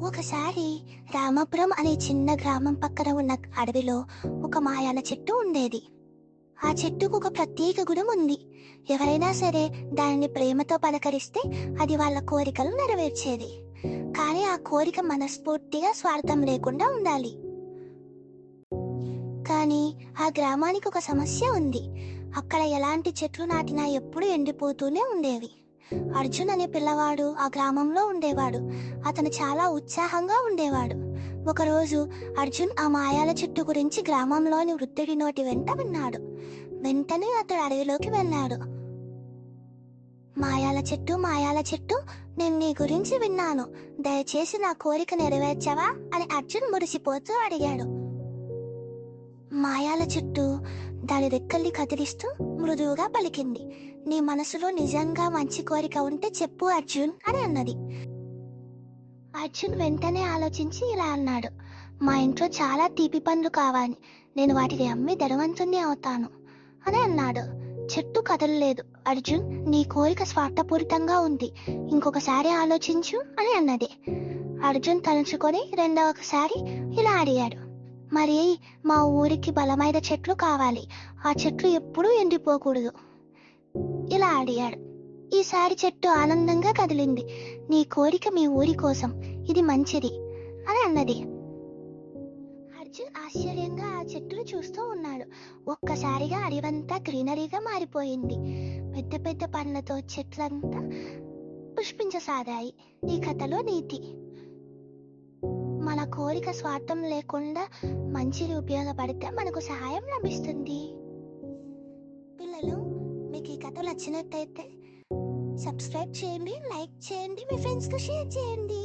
ఒకసారి రామాపురం అనే చిన్న గ్రామం పక్కన ఉన్న అడవిలో ఒక మాయాల చెట్టు ఉండేది. ఆ చెట్టుకు ఒక ప్రత్యేక గుణం ఉంది. ఎవరైనా సరే దానిని ప్రేమతో పలకరిస్తే అది వాళ్ళ కోరికలు నెరవేర్చేది. కానీ ఆ కోరిక మనస్ఫూర్తిగా స్వార్థం లేకుండా ఉండాలి. కానీ ఆ గ్రామానికి ఒక సమస్య ఉంది. అక్కడ ఎలాంటి చెట్లు నాటినా ఎప్పుడూ ఎండిపోతూనే ఉండేవి. అర్జున్ అనే పిల్లవాడు ఆ గ్రామంలో ఉండేవాడు. అతను చాలా ఉత్సాహంగా ఉండేవాడు. ఒకరోజు అర్జున్ ఆ మాయాల చెట్టు గురించి గ్రామంలోని వృద్ధుడి నోటి వెంట విన్నాడు. వెంటనే అతడు అడవిలోకి వెళ్ళాడు. మాయాల చెట్టు, మాయాల చెట్టు, నేను నీ గురించి విన్నాను. దయచేసి నా కోరిక నెరవేర్చవా అని అర్జున్ మురిసిపోతూ అడిగాడు. మాయాల చెట్టు దాని రెక్కల్ని కదిలిస్తూ మృదువుగా పలికింది. నీ మనసులో నిజంగా మంచి కోరిక ఉంటే చెప్పు అర్జున్ అని అన్నది. అర్జున్ వెంటనే ఆలోచించి ఇలా అన్నాడు. మా ఇంట్లో చాలా తీపి పండ్లు కావాలి. నేను వాటిని అమ్మి ధనవంతుణ్ణి అవుతాను అని అన్నాడు. చెట్టు కదలలేదు. అర్జున్, నీ కోరిక స్వార్థపూరితంగా ఉంది. ఇంకొకసారి ఆలోచించు అని అన్నది. అర్జున్ తలుచుకొని రెండవసారి ఇలా అడిగాడు. మరి మా ఊరికి బలమైన చెట్లు కావాలి. ఆ చెట్లు ఎప్పుడూ ఎండిపోకూడదు ఇలా అడిగాడు. ఈసారి చెట్టు ఆనందంగా కదిలింది. నీ కోరిక మీ ఊరి కోసం, ఇది మంచిది అని అన్నది. అర్జున్ ఆశ్చర్యంగా ఆ చెట్టును చూస్తూ ఉన్నాడు. ఒక్కసారిగా అడవంతా గ్రీనరీగా మారిపోయింది. పెద్ద పెద్ద పండ్లతో చెట్లంతా పుష్పించసాగాయి. ఈ కథలో నీతి: మన కోరిక స్వార్థం లేకుండా మంచిని ఉపయోగపడితే మనకు సహాయం లభిస్తుంది. పిల్లలు, మీకు ఈ కథ నచ్చినట్టయితే సబ్స్క్రైబ్ చేయండి, లైక్ చేయండి, మీ ఫ్రెండ్స్కి షేర్ చేయండి.